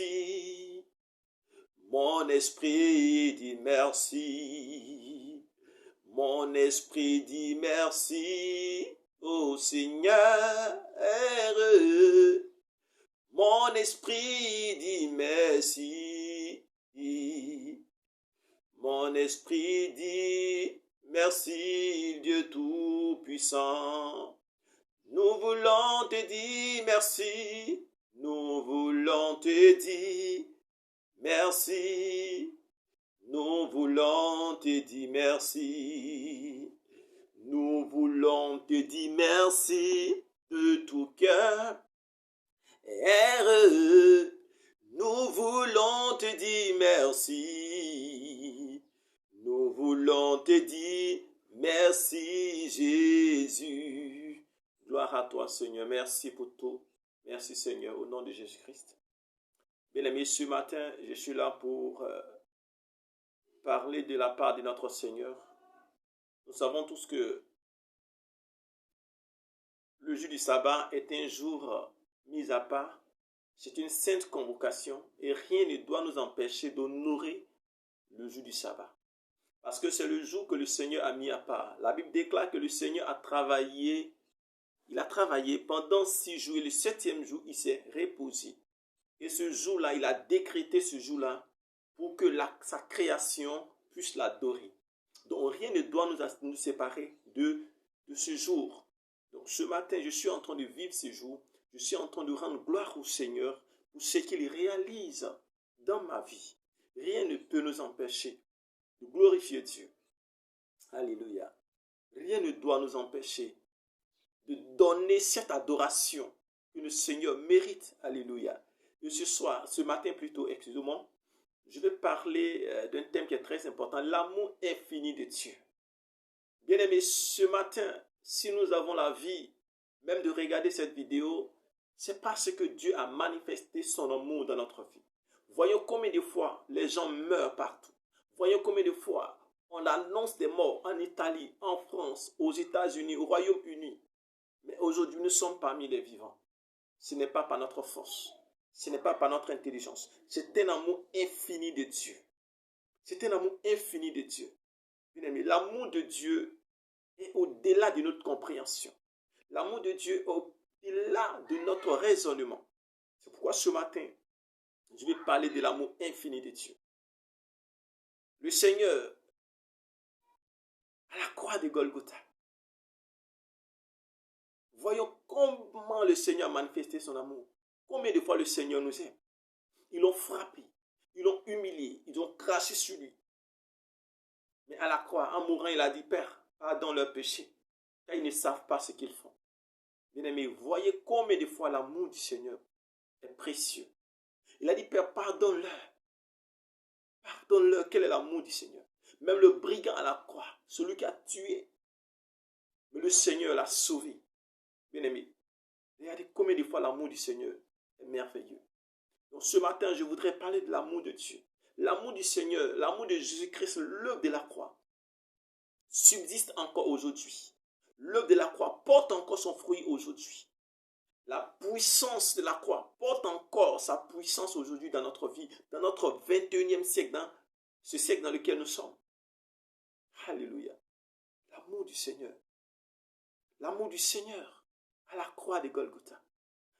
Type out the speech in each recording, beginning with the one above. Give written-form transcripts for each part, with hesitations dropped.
merci. Mon esprit dit merci. Mon esprit dit merci au Seigneur. Mon esprit dit merci. Mon esprit dit merci, Dieu Tout-Puissant. Nous voulons te dire merci. Nous voulons te dire merci. Nous voulons te dire merci. Nous voulons te dire merci de tout cœur. Nous voulons te dire merci. Nous voulons te dire merci, Jésus. Gloire à toi, Seigneur. Merci pour tout. Merci, Seigneur, au nom de Jésus-Christ. Bien-aimés, ce matin, je suis là pour parler de la part de notre Seigneur. Nous savons tous que le jour du sabbat est un jour mis à part. C'est une sainte convocation et rien ne doit nous empêcher d'honorer le jour du sabbat. Parce que c'est le jour que le Seigneur a mis à part. La Bible déclare que le Seigneur a travaillé. Il a travaillé pendant 6 jours et le 7e jour, il s'est reposé. Et ce jour-là, il a décrété ce jour-là pour que sa création puisse l'adorer. Donc rien ne doit nous séparer de ce jour. Donc ce matin, je suis en train de vivre ce jour. Je suis en train de rendre gloire au Seigneur pour ce qu'il réalise dans ma vie. Rien ne peut nous empêcher de glorifier Dieu. Alléluia. Rien ne doit nous empêcher de donner cette adoration que le Seigneur mérite. Alléluia. Et ce matin plutôt, excusez-moi, je vais parler d'un thème qui est très important, l'amour infini de Dieu. Bien-aimés, ce matin, si nous avons la vie, même de regarder cette vidéo, c'est parce que Dieu a manifesté son amour dans notre vie. Voyons combien de fois les gens meurent partout. Voyons combien de fois on annonce des morts en Italie, en France, aux États-Unis, au Royaume-Uni. Mais aujourd'hui, nous sommes parmi les vivants. Ce n'est pas par notre force. Ce n'est pas par notre intelligence. C'est un amour infini de Dieu. C'est un amour infini de Dieu. Bien aimé, l'amour de Dieu est au-delà de notre compréhension. L'amour de Dieu est au-delà de notre raisonnement. C'est pourquoi ce matin, je vais parler de l'amour infini de Dieu. Le Seigneur, à la croix de Golgotha, voyons comment le Seigneur a manifesté son amour. Combien de fois le Seigneur nous aime. Ils l'ont frappé, ils l'ont humilié, ils ont craché sur lui. Mais à la croix, en mourant, il a dit, Père, pardonne leurs péchés, car ils ne savent pas ce qu'ils font. Bien-aimés, voyez combien de fois l'amour du Seigneur est précieux. Il a dit, Père, pardonne-leur. Pardonne-leur. Quel est l'amour du Seigneur? Même le brigand à la croix, celui qui a tué, mais le Seigneur l'a sauvé. Bien-aimés, regardez combien de fois l'amour du Seigneur est merveilleux. Donc ce matin, je voudrais parler de l'amour de Dieu. L'amour du Seigneur, l'amour de Jésus-Christ, l'œuvre de la croix, subsiste encore aujourd'hui. L'œuvre de la croix porte encore son fruit aujourd'hui. La puissance de la croix porte encore sa puissance aujourd'hui dans notre vie, dans notre 21e siècle, dans ce siècle dans lequel nous sommes. Alléluia. L'amour du Seigneur. L'amour du Seigneur à la croix de Golgotha.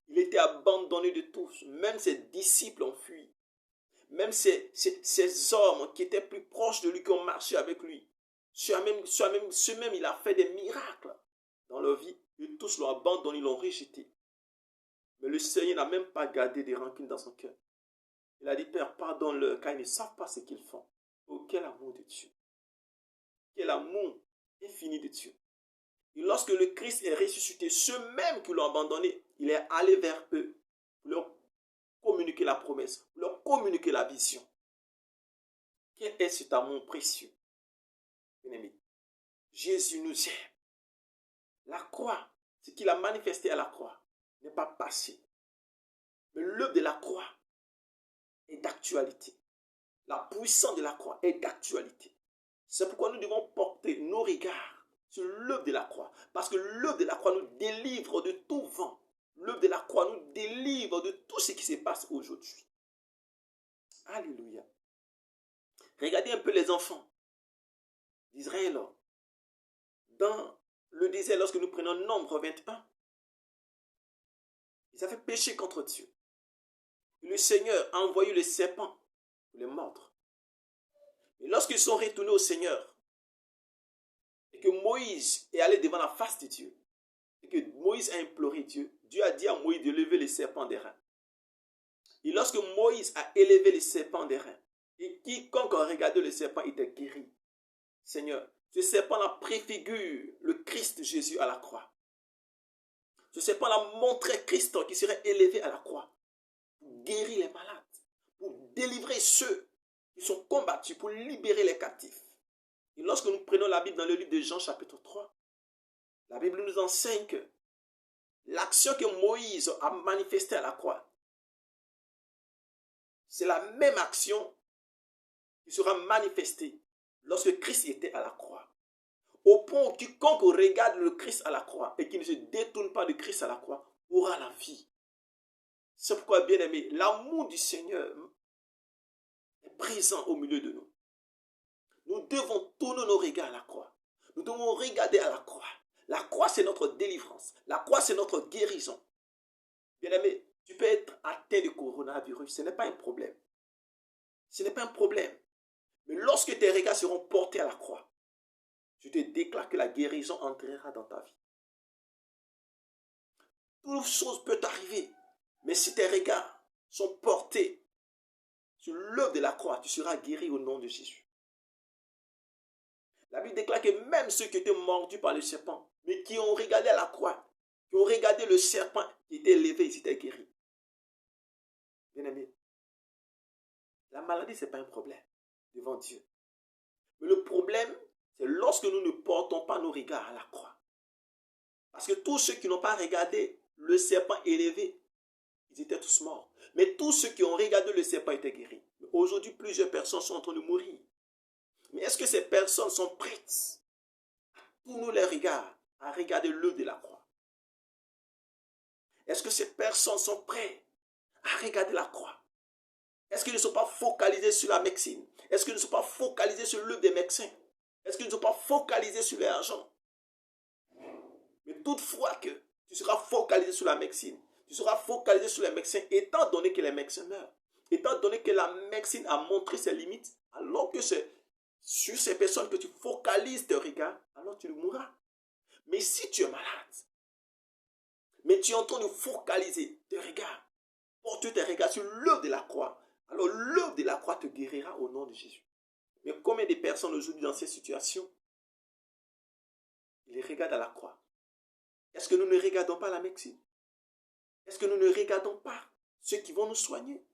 Il était abandonné de tous. Même ses disciples ont fui. Même ces hommes qui étaient plus proches de lui, qui ont marché avec lui. Ceux-mêmes, il a fait des miracles dans leur vie. Et tous l'ont abandonné, l'ont rejeté. Mais le Seigneur n'a même pas gardé des rancunes dans son cœur. Il a dit, Père, pardonne-leur, car ils ne savent pas ce qu'ils font. Oh, quel amour de Dieu. Quel amour infini de Dieu. Et lorsque le Christ est ressuscité, ceux-mêmes qui l'ont abandonné, il est allé vers eux pour leur communiquer la promesse, pour leur communiquer la vision. Quel est cet amour précieux? Bien-aimé, Jésus nous aime. La croix, ce qu'il a manifesté à la croix, n'est pas passé. Mais l'œuvre de la croix est d'actualité. La puissance de la croix est d'actualité. C'est pourquoi nous devons porter nos regards sur l'œuvre de la croix. Parce que l'œuvre de la croix nous délivre de tout vent. L'œuvre de la croix nous délivre de tout ce qui se passe aujourd'hui. Alléluia. Regardez un peu les enfants d'Israël dans le désert lorsque nous prenons Nombre 21. Ils avaient péché contre Dieu. Et le Seigneur a envoyé le serpent pour les mordre. Et lorsqu'ils sont retournés au Seigneur, et que Moïse est allé devant la face de Dieu, et que Moïse a imploré Dieu, Dieu a dit à Moïse de lever le serpent des reins. Et lorsque Moïse a élevé le serpent des reins, et quiconque a regardé le serpent était guéri. Seigneur, ce serpent-là préfigure le Christ Jésus à la croix. Ce serpent-là montrait Christ qui serait élevé à la croix pour guérir les malades, pour délivrer ceux qui sont combattus, pour libérer les captifs. Et lorsque nous prenons la Bible dans le livre de Jean chapitre 3, la Bible nous enseigne que l'action que Moïse a manifestée à la croix, c'est la même action qui sera manifestée lorsque Christ était à la croix. Au point où quiconque regarde le Christ à la croix et qui ne se détourne pas de Christ à la croix aura la vie. C'est pourquoi, bien aimé, l'amour du Seigneur est présent au milieu de nous. Nous devons tourner nos regards à la croix. Nous devons regarder à la croix. La croix, c'est notre délivrance. La croix, c'est notre guérison. Bien aimé, tu peux être atteint de coronavirus. Ce n'est pas un problème. Ce n'est pas un problème. Mais lorsque tes regards seront portés à la croix, je te déclare que la guérison entrera dans ta vie. Toute chose peut arriver. Mais si tes regards sont portés sur l'œuvre de la croix, tu seras guéri au nom de Jésus. La Bible déclare que même ceux qui étaient mordus par le serpent, mais qui ont regardé à la croix, qui ont regardé le serpent qui était élevé, ils étaient guéris. Bien aimé, la maladie, ce n'est pas un problème devant Dieu. Mais le problème, c'est lorsque nous ne portons pas nos regards à la croix. Parce que tous ceux qui n'ont pas regardé le serpent élevé, ils étaient tous morts. Mais tous ceux qui ont regardé le serpent étaient guéris. Aujourd'hui, plusieurs personnes sont en train de mourir. Mais est-ce que ces personnes sont prêtes à tourner les regards, à regarder l'œuvre de la croix? Est-ce que ces personnes sont prêtes à regarder la croix? Est-ce qu'ils ne sont pas focalisés sur la médecine? Est-ce qu'ils ne sont pas focalisés sur l'œuvre des médecins? Est-ce qu'ils ne sont pas focalisés sur l'argent? Mais toutefois que tu seras focalisé sur la médecine, tu seras focalisé sur les médecins, étant donné que les médecins meurent, étant donné que la médecine a montré ses limites, alors que c'est sur ces personnes que tu focalises tes regards, alors tu mourras. Mais si tu es malade, mais tu es en train de focaliser tes regards, porte tes regards sur l'œuvre de la croix, alors l'œuvre de la croix te guérira au nom de Jésus. Mais combien de personnes aujourd'hui dans ces situations, ils regardent à la croix? Est-ce que nous ne regardons pas la médecine? Est-ce que nous ne regardons pas ceux qui vont nous soigner?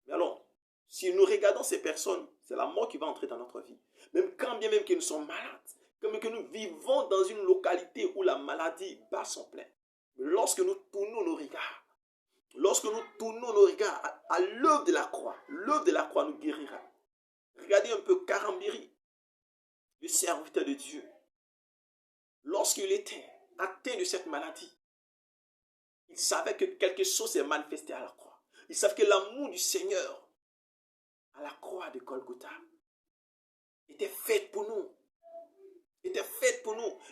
Mais alors, si nous regardons ces personnes, c'est la mort qui va entrer dans notre vie. Même quand bien même que nous sommes malades, comme que nous vivons dans une localité où la maladie bat son plein. Mais lorsque nous tournons nos regards, à l'œuvre de la croix nous guérira. Regardez un peu Karambiri, le serviteur de Dieu. Lorsqu'il était atteint de cette maladie, il savait que quelque chose s'est manifesté à la croix. Il savait que l'amour du Seigneur à la croix de Golgotha était fait pour nous.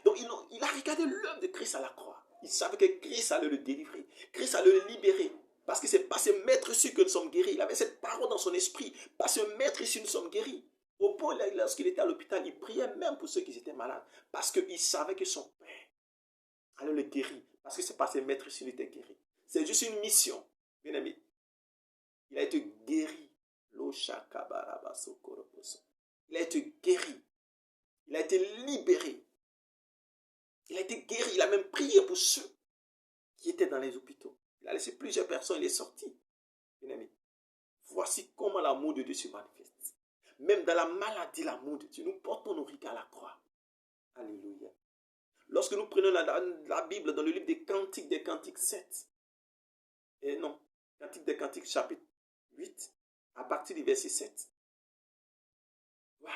Donc il a regardé l'œuvre de Christ à la croix. Il savait que Christ allait le délivrer. Christ allait le libérer. Parce que c'est par ce maître ici que nous sommes guéris. Il avait cette parole dans son esprit. Par ce maître ici, nous sommes guéris. Au point, lorsqu'il était à l'hôpital, il priait même pour ceux qui étaient malades. Parce qu'il savait que son Père allait le guérir. Parce que c'est par ce maître ici qu'il était guéri. C'est juste une mission, bien aimé. Il a été guéri. Il a été guéri. Il a été libéré. Il a été guéri. Il a même prié pour ceux qui étaient dans les hôpitaux. Il a laissé plusieurs personnes. Il est sorti. Bien aimé. Voici comment l'amour de Dieu se manifeste. Même dans la maladie, l'amour de Dieu. Nous portons nos regards à la croix. Alléluia. Lorsque nous prenons la Bible dans le livre des Cantiques 7. Et non. Cantiques des Cantiques chapitre 8. À partir du verset 7. Waouh.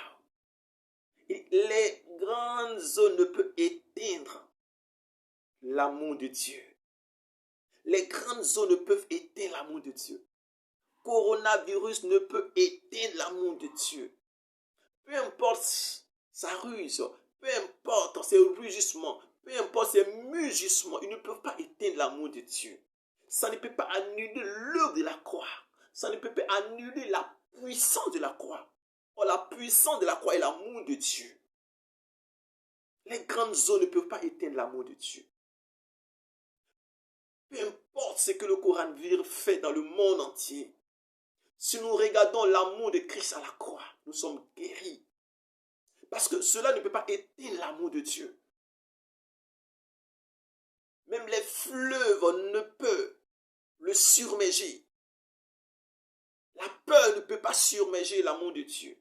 Et les grandes eaux ne peuvent éteindre l'amour de Dieu. Les grandes eaux ne peuvent éteindre l'amour de Dieu. coronavirus ne peut éteindre l'amour de Dieu. Peu importe sa ruse, peu importe ses rugissements, peu importe ses mugissements, ils ne peuvent pas éteindre l'amour de Dieu. Ça ne peut pas annuler l'œuvre de la croix. Ça ne peut pas annuler la puissance de la croix. Or, la puissance de la croix est l'amour de Dieu. Les grandes eaux ne peuvent pas éteindre l'amour de Dieu. Peu importe ce que le coronavirus fait dans le monde entier, si nous regardons l'amour de Christ à la croix, nous sommes guéris. Parce que cela ne peut pas éteindre l'amour de Dieu. Même les fleuves ne peuvent le surmerger. La peur ne peut pas surmerger l'amour de Dieu.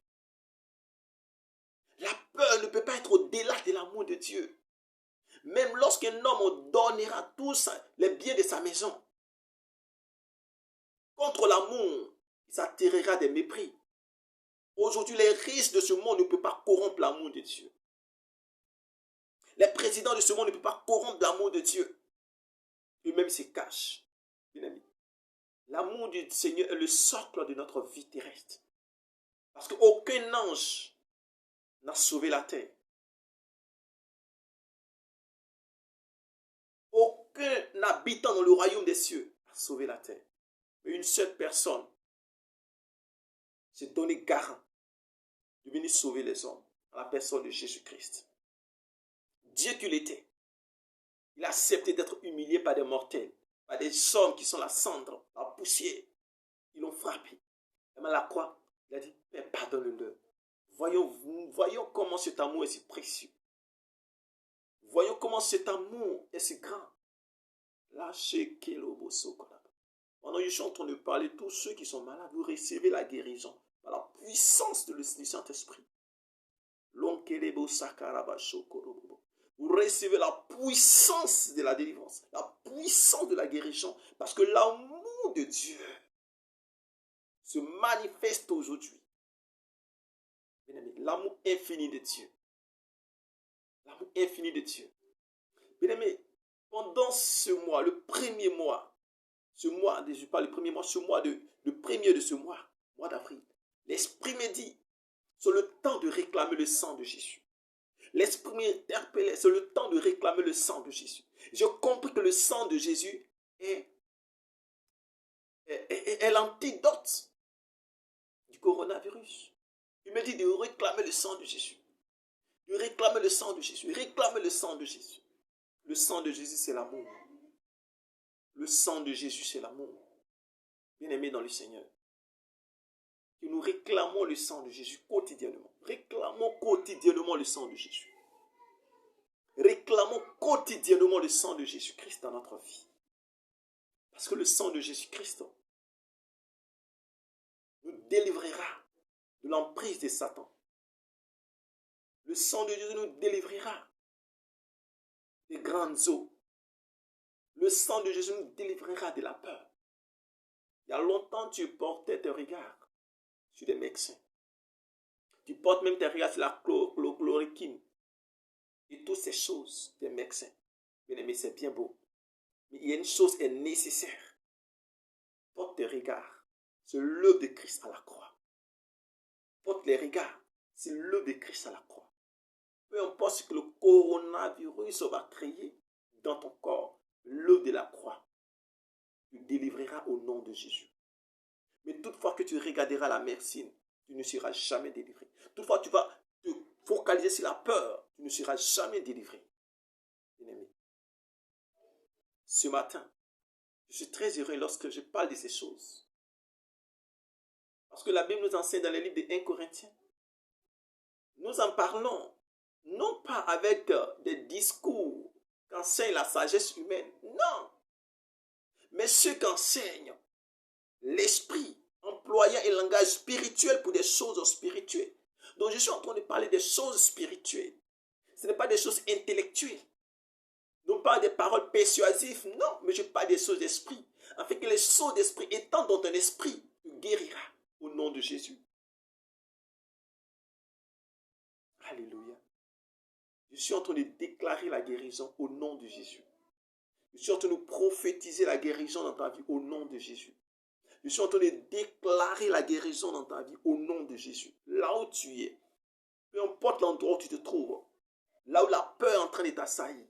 La peur ne peut pas être au-delà de l'amour de Dieu. Même lorsqu'un homme donnera tous les biens de sa maison, contre l'amour, il s'attirera des mépris. Aujourd'hui, les risques de ce monde ne peuvent pas corrompre l'amour de Dieu. Les présidents de ce monde ne peuvent pas corrompre l'amour de Dieu. Eux-mêmes se cachent. Bien aimé, l'amour du Seigneur est le socle de notre vie terrestre. Parce qu'aucun ange n'a sauvé la terre. Aucun habitant dans le royaume des cieux n'a sauvé la terre. Mais une seule personne s'est donné garant de venir sauver les hommes, à la personne de Jésus-Christ. Dieu qu'il était, il a accepté d'être humilié par des mortels, par des hommes qui sont la cendre, la poussière. Ils l'ont frappé. Et à la croix, il a dit, mais pardonne-le. Voyons comment cet amour est si précieux. Voyons comment cet amour est si grand. Lâchez Keloboso. Pendant que je suis en train de parler, tous ceux qui sont malades, vous recevez la guérison par la puissance du Saint-Esprit. Vous recevez la puissance de la délivrance, la puissance de la guérison, parce que l'amour de Dieu se manifeste aujourd'hui. L'amour infini de Dieu. L'amour infini de Dieu. Bien aimé, pendant ce mois, le premier mois, ce mois, je parle le premier mois, le premier de ce mois d'avril, l'Esprit me dit, c'est le temps de réclamer le sang de Jésus. L'Esprit m'interpellait, c'est le temps de réclamer le sang de Jésus. J'ai compris que le sang de Jésus est l'antidote du coronavirus. Il me dit de réclamer le sang de Jésus. De réclamer le sang de Jésus. Réclamer le sang de Jésus. Le sang de Jésus, c'est l'amour. Le sang de Jésus, c'est l'amour. Bien-aimé dans le Seigneur. Que nous réclamons le sang de Jésus quotidiennement. Réclamons quotidiennement le sang de Jésus. Réclamons quotidiennement le sang de Jésus-Christ dans notre vie. Parce que le sang de Jésus-Christ nous délivrera de l'emprise de Satan. Le sang de Jésus nous délivrera des grandes eaux. Le sang de Jésus nous délivrera de la peur. Il y a longtemps, tu portais tes regards sur des médecins. Tu portes même tes regards sur la chloroquine et toutes ces choses des médecins. Bien aimé, c'est bien beau. Mais il y a une chose qui est nécessaire. Porte tes regards sur l'œuvre de Christ à la croix. Porte les regards sur l'œuvre de Christ à la croix. Peu importe ce que le coronavirus va créer dans ton corps, l'œuvre de la croix te délivrera au nom de Jésus. Mais toutefois que tu regarderas la médecine, tu ne seras jamais délivré. Toutefois tu vas te focaliser sur la peur, tu ne seras jamais délivré. Bien-aimé, ce matin, je suis très heureux lorsque je parle de ces choses. Parce que la Bible nous enseigne dans les livres de 1 Corinthiens. Nous en parlons, non pas avec des discours qu'enseigne la sagesse humaine, non. Mais ceux qu'enseigne l'esprit, employant un langage spirituel pour des choses spirituelles. Donc je suis en train de parler des choses spirituelles. Ce n'est pas des choses intellectuelles. Non pas des paroles persuasives, non, mais je parle des choses d'esprit. Afin que les choses d'esprit étant dans ton esprit, tu guériras au nom de Jésus. Alléluia. Je suis en train de déclarer la guérison au nom de Jésus. Je suis en train de prophétiser la guérison dans ta vie au nom de Jésus. Je suis en train de déclarer la guérison dans ta vie au nom de Jésus. Là où tu es, peu importe l'endroit où tu te trouves, là où la peur est en train de t'assaillir,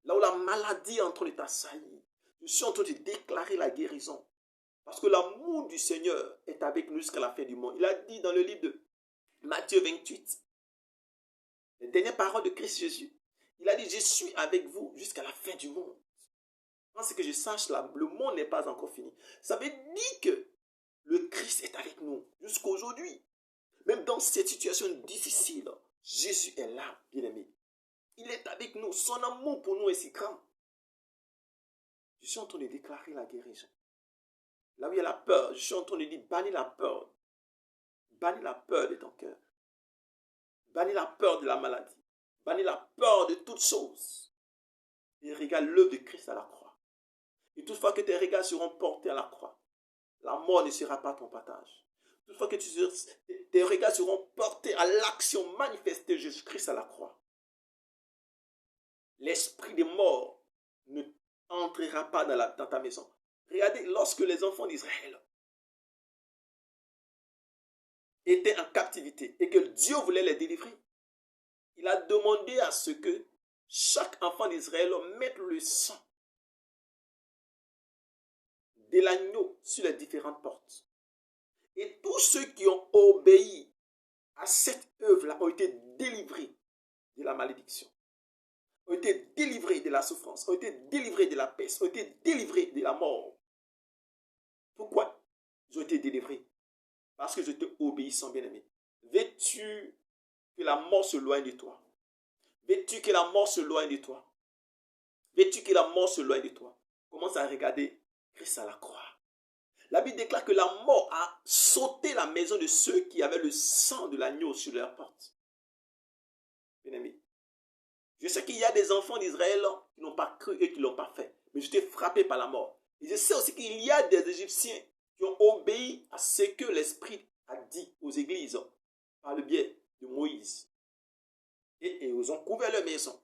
là où la maladie est en train de t'assaillir, je suis en train de déclarer la guérison. Parce que l'amour du Seigneur est avec nous jusqu'à la fin du monde. Il a dit dans le livre de Matthieu 28, les dernières paroles de Christ Jésus, il a dit, je suis avec vous jusqu'à la fin du monde. Quand c'est que je sache, le monde n'est pas encore fini. Ça veut dire que le Christ est avec nous jusqu'à aujourd'hui. Même dans cette situation difficile, Jésus est là, bien-aimé. Il est avec nous. Son amour pour nous est si grand. Je suis en train de déclarer la guérison. Là où il y a la peur, je suis en train de dire, bannis la peur. Bannis la peur de ton cœur. Bannis la peur de la maladie. Bannis la peur de toutes choses. Et regarde l'œuvre de Christ à la croix. Et toutefois que tes regards seront portés à la croix, la mort ne sera pas ton partage. Toutefois que tes regards seront portés à l'action manifestée de Jésus-Christ à la croix, l'esprit de mort ne entrera pas dans ta maison. Regardez, lorsque les enfants d'Israël étaient en captivité et que Dieu voulait les délivrer, il a demandé à ce que chaque enfant d'Israël mette le sang de l'agneau sur les différentes portes. Et tous ceux qui ont obéi à cette œuvre-là ont été délivrés de la malédiction, ont été délivrés de la souffrance, ont été délivrés de la peste, ont été délivrés de la mort. Pourquoi ils ont été délivrés? Parce que je t'ai obéissant, bien-aimé. Veux-tu que la mort se loigne de toi? Veux-tu que la mort se loigne de toi? Veux-tu que la mort se loigne de toi? Commence à regarder Christ à la croix. La Bible déclare que la mort a sauté la maison de ceux qui avaient le sang de l'agneau sur leur porte. Bien-aimé, je sais qu'il y a des enfants d'Israël qui n'ont pas cru et qui ne l'ont pas fait. Mais je t'ai frappé par la mort. Et je sais aussi qu'il y a des Égyptiens qui ont obéi à ce que l'Esprit a dit aux églises par le biais de Moïse. Et ils ont couvert leur maison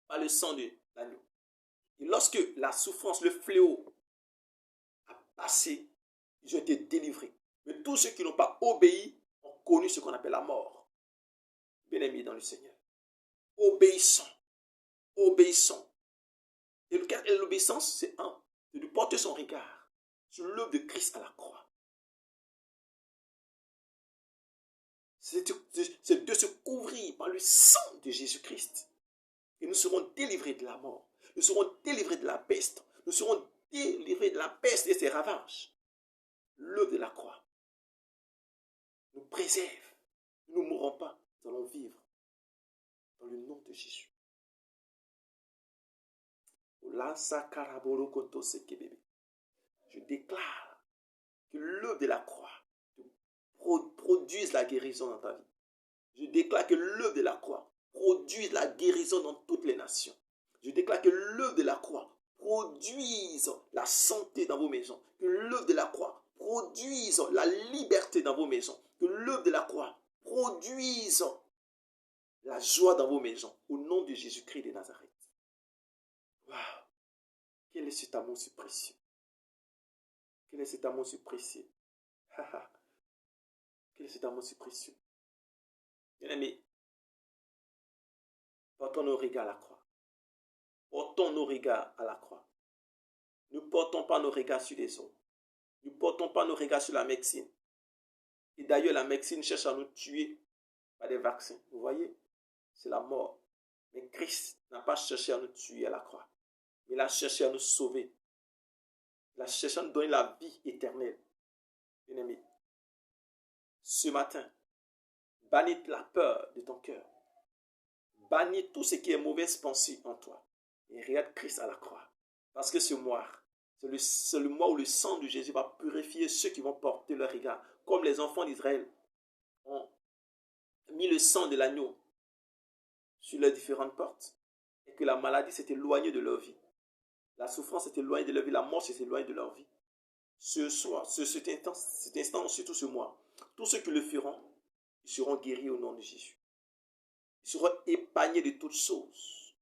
par le sang de l'agneau. Et lorsque la souffrance, le fléau a passé, ils ont été délivrés. Mais tous ceux qui n'ont pas obéi ont connu ce qu'on appelle la mort. Bien-aimés dans le Seigneur. Obéissons. Obéissons. Et l'obéissance, c'est de porter son regard sur l'œuvre de Christ à la croix. C'est de se couvrir par le sang de Jésus-Christ. Et nous serons délivrés de la mort. Nous serons délivrés de la peste. Nous serons délivrés de la peste et ses ravages. L'œuvre de la croix nous préserve. Nous ne mourrons pas. Nous allons vivre dans le nom de Jésus. Je déclare que l'œuvre de la croix produise la guérison dans ta vie. Je déclare que l'œuvre de la croix produise la guérison dans toutes les nations. Je déclare que l'œuvre de la croix produise la santé dans vos maisons. Que l'œuvre de la croix produise la liberté dans vos maisons. Que l'œuvre de la croix produise la joie dans vos maisons. Au nom de Jésus-Christ de Nazareth. Waouh! Quel est cet amour si précieux? Quel est cet amour si précieux? Quel est cet amour si précieux? Bien-aimés, portons nos regards à la croix. Portons nos regards à la croix. Ne portons pas nos regards sur les hommes. Ne portons pas nos regards sur la médecine. Et d'ailleurs, la médecine cherche à nous tuer par des vaccins. Vous voyez? C'est la mort. Mais Christ n'a pas cherché à nous tuer à la croix. Il a cherché à nous sauver. Il a cherché à nous donner la vie éternelle. Bien-aimé, ce matin, bannis la peur de ton cœur. Bannis tout ce qui est mauvaise pensée en toi. Et regarde Christ à la croix. Parce que ce mois, c'est le mois où le sang de Jésus va purifier ceux qui vont porter leur regard. Comme les enfants d'Israël ont mis le sang de l'agneau sur leurs différentes portes. Et que la maladie s'est éloignée de leur vie. La souffrance s'est éloignée de leur vie. La mort s'est éloignée de leur vie. Ce soir, cet instant, surtout ce mois, tous ceux qui le feront, ils seront guéris au nom de Jésus. Ils seront épargnés de toutes choses.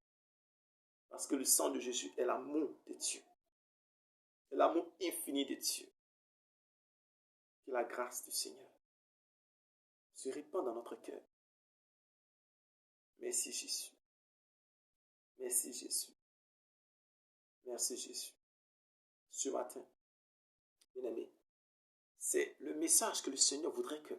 Parce que le sang de Jésus est l'amour de Dieu. C'est l'amour infini de Dieu. Que la grâce du Seigneur se répande dans notre cœur. Merci Jésus. Merci Jésus. Merci Jésus. Ce matin, bien-aimé, c'est le message que le Seigneur voudrait que